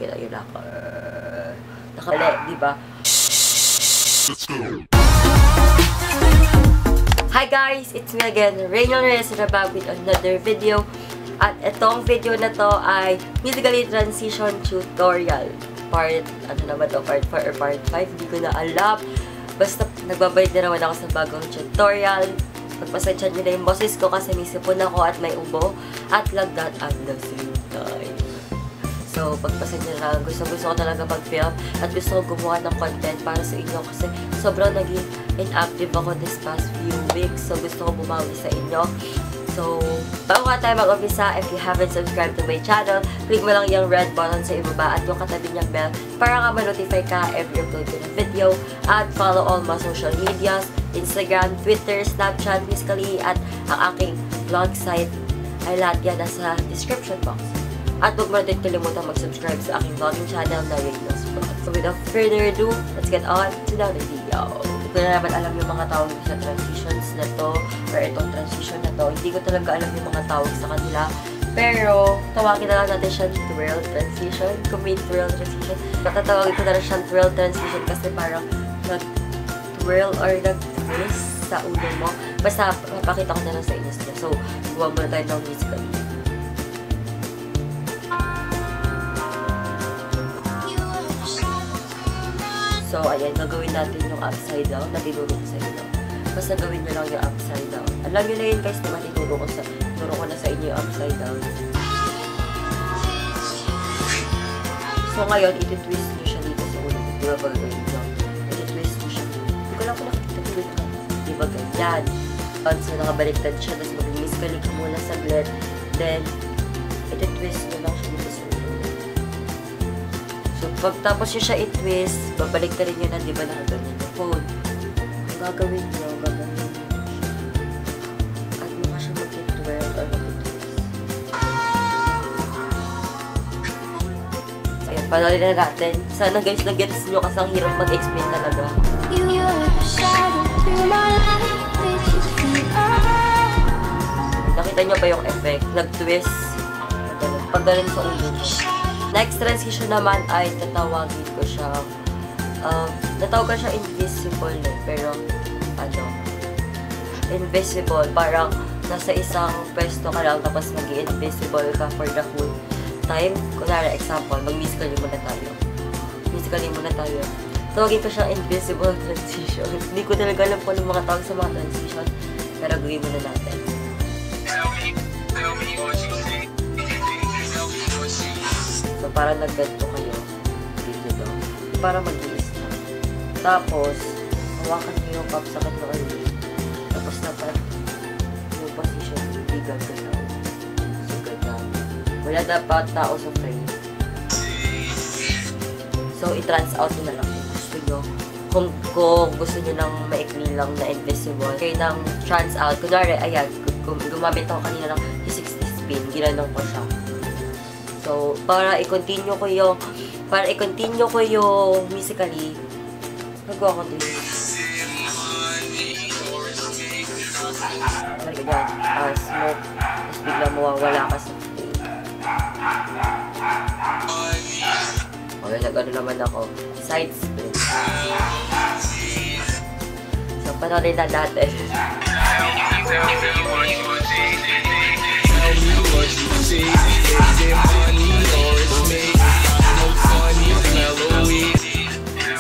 nakikita yun ako. Nakali, diba? Let's go! Hi guys! It's me again, Rainiel Reyes, na back with another video. At itong video na to ay Musical.ly transition tutorial. Part, ano naman to? Part 4 or part 5? Hindi ko na alam. Basta nagbabalik na naman ako sa bagong tutorial. Pagpasensya nyo na yung boses ko kasi may sipon ako at may ubo. At lagdat at the same time. So, pagpasensya na lang. Gusto ko talaga mag-film at gusto ko gumawa ng content para sa inyo kasi sobrang naging inactive ako this past few weeks. So, gusto ko bumawi sa inyo. So, bago nga tayo mag-umpisa, if you haven't subscribed to my channel, click mo lang yung red button sa ibaba at yung katabi niyang bell para nga ma-notify ka every upload ko ng video. At follow all my social medias, Instagram, Twitter, Snapchat, Musical.ly, at ang aking vlog site ay lahat yan nasa description box. At huwag mo natin kalimutan mag-subscribe sa aking vlogging channel na Rainiel's Vlog. So without further ado, let's get on to the video. Hindi ko na naman alam yung mga tawag sa transitions na to, or itong transition na to. Hindi ko talaga alam yung mga tawag sa kanila. Pero, tawagin na lang natin siyang twirl transition. Kung may twirl transition, tatawagin ko na lang siyang twirl transition kasi parang nag-twirl or nag-twist sa ulo mo. Basta, mapakita ko na lang sa inyo sila. So, huwag muna tayo ng Musical.ly. So, ayan, gagawin natin yung upside down na tinuro ko sa inyo. Basta gawin nyo lang yung upside down. Alam nyo na yun guys, diba tinuro ko na sa inyo yung upside down. So, ngayon, iti-twist nyo siya dito sa ulo. Diba ba gawin nyo? Iti-twist nyo siya. Hindi ko lang kung nakikita ko. Diba ganyan? So, nakabaliktad siya. Tapos mag-Musical.ly ka muna saglit. Then, iti-twist nyo lang siya dito sa ulo. So, pagtapos nyo siya i-twist, babalik ka rin yun na, di ba, nakaganyan yung phone. Ang gagawin nyo, gagawin nyo siya. At mukha siya mag-twirl or mag-twist. Ayan, panoorin na natin. Sana guys, na-gets nyo kasi ang hirap mag-explain talaga. Nakita nyo ba yung effect? Nag-twist. Pag galing sa ulo nyo. Next transition naman ay tatawagin ko siya, natawag ko siya invisible pero invisible, parang nasa isang pwesto ka lang tapos mag-i-invisible ka for the whole time. Kunwari, example, mag-Musical.ly muna tayo. Musical.ly muna tayo. Tawagin ko siya invisible transition. Hindi ko talaga alam kung anong mga tawag sa mga transition, pero gawin muna natin. So, para nag-ganto kayo dito daw. Para mag-iis na. Tapos, hawakan niyo yung papsakat na kayo. Tapos, dapat yung position, hindi gagalaw. So, ganyan. Wala dapat tao sa frame. So, i-trans out nyo na lang kung gusto nyo. Kung gusto nyo ng maikli lang na invisible, kayo ng trans out. Kunwari, ayan, gumamit ako kanina ng 360 spin. Ginanong ko siya. So, para i-continue ko yung Musical.ly, nagawa ko din. Ganyan, smoke, tapos bigla mawawala ka sa frame. Okay, nag-ano naman ako, side spin. So, panoorin na natin.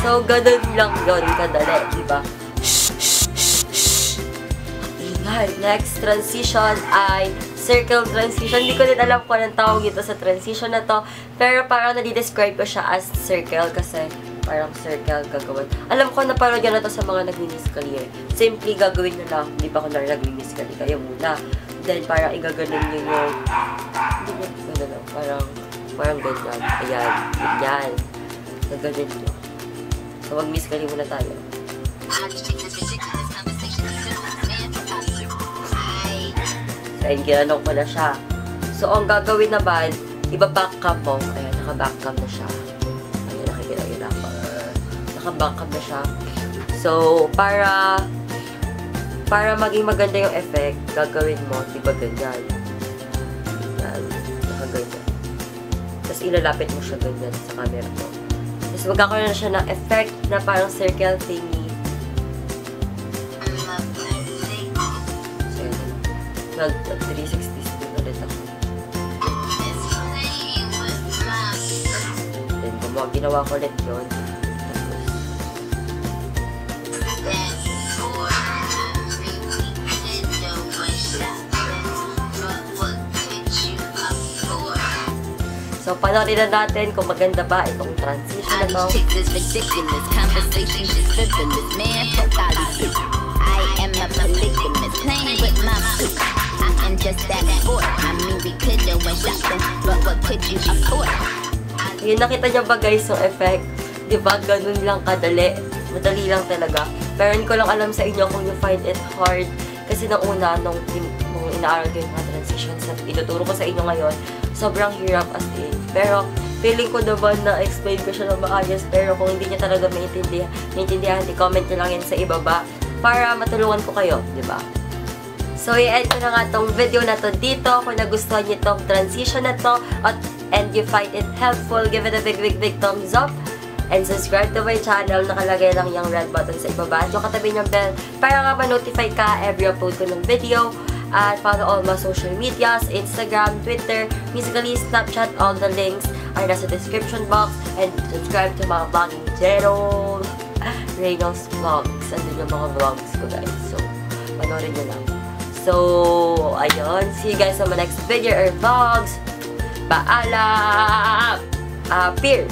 So, ganun lang yun, kadali, diba? Ingay. Next transition ay circle transition. Hindi ko din alam kung anong tawag ito sa transition na to, pero parang nadi-describe ko siya as circle kasi parang circle gagawin. Alam ko na parang yan na to sa mga nag-Musical.ly. Simply gagawin nyo lang, di ba kung nag-Musical.ly kayo muna. Then, parang igaganon nyo yung parang ganyan. Ayan. Ganyan. Gaganon nyo. So, mag-Musical.ly muna tayo. So, ayun, ginanong ko na siya. So, ang gagawin naman, iba-backcam mo. Ayan, naka-backcam na siya. Ayan, nakikita yun ako. Naka-backcam na siya. So, para maging maganda yung effect, gagawin mo, di ba ganyan? Yan, nakaganyan. Tapos ilalapit mo siya ganyan sa camera mo. Tapos magkakaroon na siya ng effect na parang circle thingy. So, nag-360 spin ulit ako. Then, ginawa ko ulit yun. So, panoorin na natin kung maganda ba itong transition na to. Yung nakita niyo ba guys yung effect? Diba? Ganun lang kadali. Madali lang talaga. Pero hindi ko lang alam sa inyo kung you find it hard. Kasi nung una, nung inaaral ko yung mga transitions na ituturo ko sa inyo ngayon, sobrang hirap as in. Pero, feeling ko naman na explain ko siya ng maayos. Pero kung hindi niya talaga maintindihan, i-comment niyo lang yan sa ibaba para matulungan ko kayo, di ba? So, i-end ko na nga tong video na to dito. Kung nagustuhan niyo tong transition na to and you find it helpful, give it a big thumbs up. And subscribe to my channel. Nakalagay lang yung red button sa ibaba. At yung katabi niyang bell para nga ma-notify ka every upload ko ng video. At follow all my social medias, Instagram, Twitter, Musical.ly, Snapchat. All the links are nasa description box. And subscribe to mga vlogging channel. Reynolds Vlogs. Andun yung mga vlogs ko guys. So, panoorin nyo lang. So, ayun. See you guys on my next video or vlogs. Paalam! Peer!